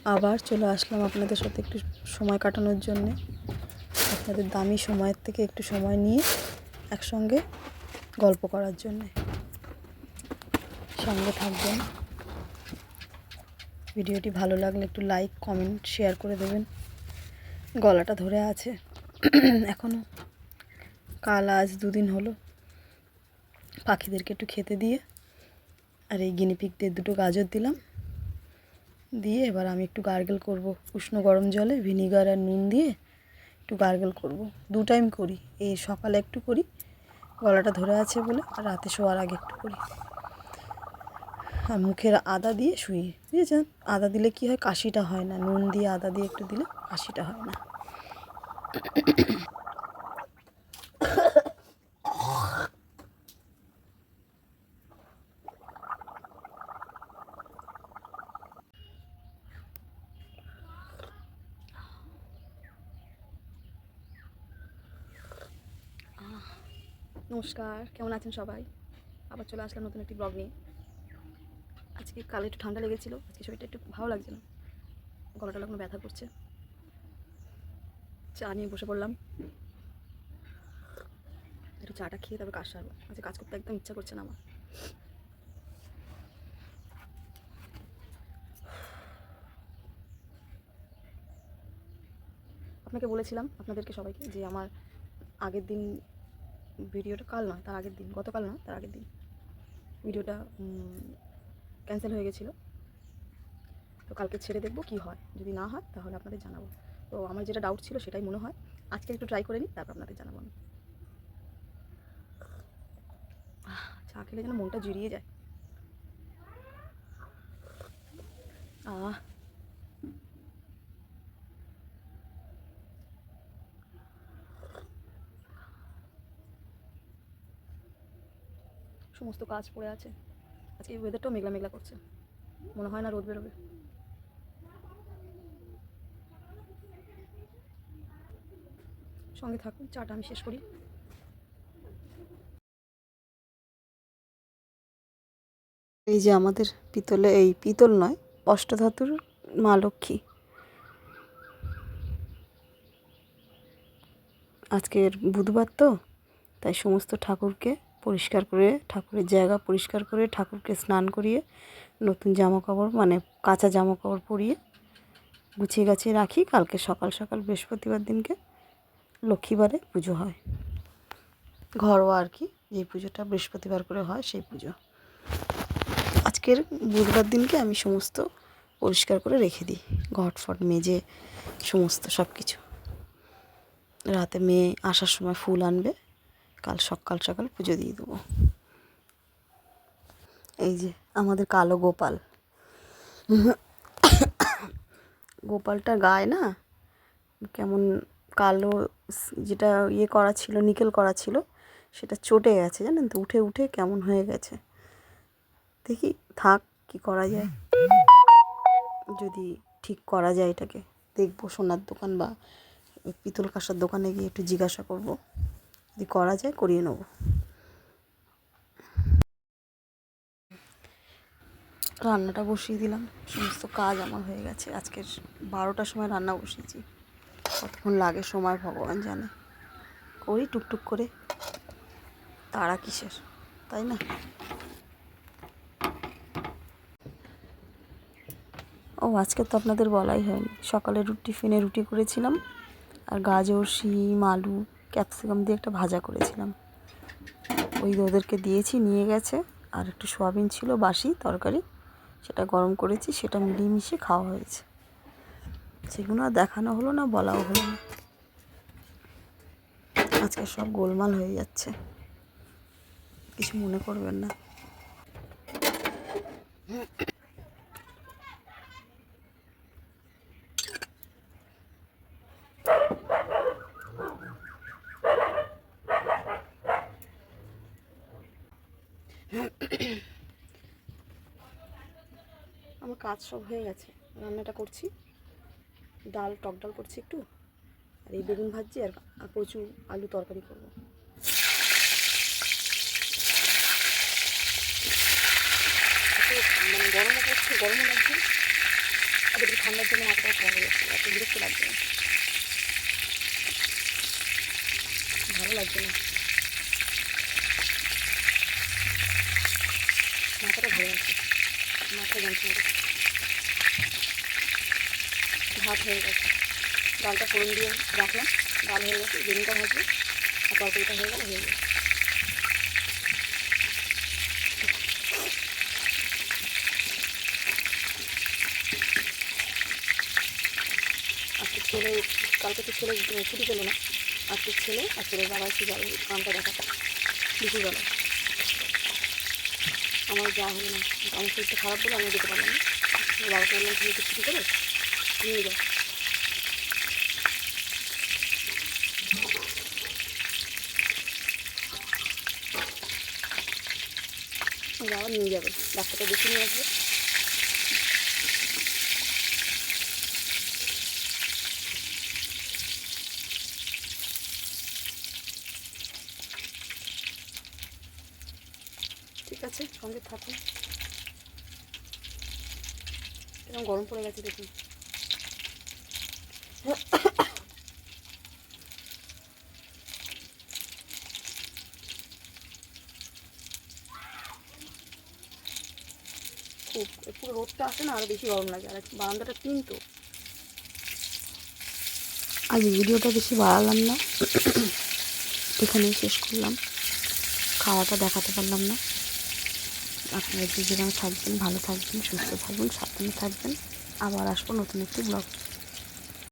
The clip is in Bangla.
আবার চলে আসলাম আপনাদের সাথে একটু সময় কাটানোর জন্যে, আপনাদের দামি সময়ের থেকে একটু সময় নিয়ে একসঙ্গে গল্প করার জন্যে। সঙ্গে থাকবেন। ভিডিওটি ভালো লাগলে একটু লাইক, কমেন্ট, শেয়ার করে দেবেন। গলাটা ধরে আছে এখনও, কাল আজ 2 দিন হলো পাখিদেরকে একটু খেতে দিয়ে, আর এই গিনিপিগদের 2টো গাজর দিলাম, দিয়ে এবার আমি একটু গার্গেল করব উষ্ণ গরম জলে ভিনিগার আর নুন দিয়ে একটু গার্গেল করব। 2 টাইম করি, এই সকালে একটু করি গলাটা ধরে আছে বলে, আর রাতে শোয়ার আগে একটু করি। আর মুখের আদা দিয়ে শুই, বুঝেছেন? আদা দিলে কি হয়, কাশিটা হয় না। নুন দিয়ে আদা দিয়ে একটু দিলে কাশিটা হয় না। নমস্কার, কেমন আছেন সবাই? আবার চলে আসলাম নতুন একটি ব্লগ নিয়ে। আজকে কালে একটু ঠান্ডা লেগেছিলো, আজকে শরীরটা একটু ভালো লাগছে না, গলাটা এখনো ব্যথা করছে। চা নিয়ে বসে পড়লাম, একটু চাটা খেয়ে তারপর কাজ সারবো। আজকে কাজ করতে একদম ইচ্ছা করছে না আমার। আপনাকে বলেছিলাম, আপনাদেরকে সবাইকে, যে আমার আগের দিন ভিডিওটা, কাল নয় তার আগের দিন, গতকাল নয় তার আগের দিন ভিডিওটা ক্যান্সেল হয়ে গেছিলো। তো কালকে ছেড়ে দেখবো কি হয়, যদি না হয় তাহলে আপনাদের জানাবো। তো আমার যেটা ডাউট ছিল সেটাই মনে হয় আজকে একটু ট্রাই করে নিই, তারপর আপনাদের জানাবো আমি। চা খেলে যেন মনটা জুড়িয়ে যায়। সমস্ত কাজ পড়ে আছে। আজকে ওয়েদারটাও মেঘলা মেঘলা করছে, মনে হয় না রোদ বেরোবে। সঙ্গে থাকুন, চাটা আমি শেষ করি। এই যে আমাদের পিতলে, এই পিতল নয়, অষ্টধাতুর মা লক্ষ্মী। আজকের বুধবার তো, তাই সমস্ত ঠাকুরকে পরিষ্কার করে, ঠাকুরের জায়গা পরিষ্কার করে, ঠাকুরকে স্নান করিয়ে, নতুন জামা কাপড় মানে কাঁচা জামা কাপড় পরিয়ে গুছিয়ে গাছিয়ে রাখি। কালকে সকাল সকাল বৃহস্পতিবার দিনকে লক্ষ্মীবারে পুজো হয়, ঘরোয়া আর কি, যেই পুজোটা বৃহস্পতিবার করে হয় সেই পুজো। আজকের বুধবার দিনকে আমি সমস্ত পরিষ্কার করে রেখে দিই, ঘটফট মেজে সমস্ত সব কিছু। রাতে মেয়ে আসার সময় ফুল আনবে, কাল সকাল সকাল পুজো দিয়ে দেবো। এই যে আমাদের কালো গোপাল, গোপালটা গায়ে না কেমন কালো, যেটা ইয়ে করা ছিল, নিকেল করা ছিল, সেটা চটে গেছে জানেন তো, উঠে উঠে কেমন হয়ে গেছে। দেখি থাক, কি করা যায়, যদি ঠিক করা যায় এটাকে দেখবো, সোনার দোকান বা পিতল কাঁসার দোকানে গিয়ে একটু জিজ্ঞাসা করব, যদি করা যায় করিয়ে নেব। রান্নাটা বসিয়ে দিলাম, সমস্ত কাজ আমার হয়ে গেছে। আজকের 12টার সময় রান্না বসিয়েছি, কতক্ষণ লাগে সময় ভগবান জানে। করি টুকটুক করে, তাড়া কিসের, তাই না? ও আজকে তো আপনাদের বলাই হয়নি, সকালে টিফিনে রুটি করেছিলাম, আর গাজর, শিম, আলু, ক্যাপসিকাম দিয়ে একটা ভাজা করেছিলাম। ওই ওদেরকে দিয়েছি, নিয়ে গেছে। আর একটু সোয়াবিন ছিল বাসি তরকারি, সেটা গরম করেছি, সেটা মিলিয়ে মিশিয়ে খাওয়া হয়েছে। সেগুলো আর দেখানো হলো না, বলাও হলো না। আজকে সব গোলমাল হয়ে যাচ্ছে, কিছু মনে করবেন না। আমার কাজ সব হয়ে গেছে, রান্নাটা করছি, ডাল, টক ডাল করছি একটু, আর এই বেগুন ভাজছি, আর কচু আলু তরকারি করবো। মানে গরমও করছে, গরমও লাগছে, একটু ঠান্ডার জন্য মাথাটা খারাপ হয়ে যাচ্ছে, এত বিরক্ত লাগছে না, ভালো লাগছে না, মাথাটা ধরে আছে, মাথা যন্ত্রণা করছে। ভাত হয়ে গেছে, ডালটা ফোড়ন দিয়ে রাখলাম, ডাল হয়ে গেছে, বেগুনটা ভাজবো আর তরকারিটা হয়ে গেলে হয়ে যাবে। আজকে ছেলে, কালকে তো ছেলে ছুটি পেলো না, আজকে ছেলে আর ছেলের বাবা এসে যাবে কামটা দেখাতে দুপুরবেলা। আমার যা হলো না, আমার শরীরটা খারাপ বলে আমি যেতে পারলাম না। বাবাকে বললাম তুমি একটু ছুটি করে নিয়ে যাও, বাবা নিয়ে যাবে, ডাক্তারটা দেখে নিয়ে আসবে। ঠিক আছে, সঙ্গে থাকুন। এরকম গরম পড়ে গেছে দেখুন। খুব পুরো রোদটা আসে না, আরও বেশি গরম লাগে, আর বারান্দাটা কিন্তু। আজ ভিডিওটা বেশি বাড়ালাম না, এখানেই শেষ করলাম, খাওয়াটা দেখাতে পারলাম না। আপনারা যে যেখানে থাকবেন ভালো থাকবেন, সুস্থ থাকবেন, সাবধানে থাকবেন। আবার আসবো নতুন একটি ব্লগ।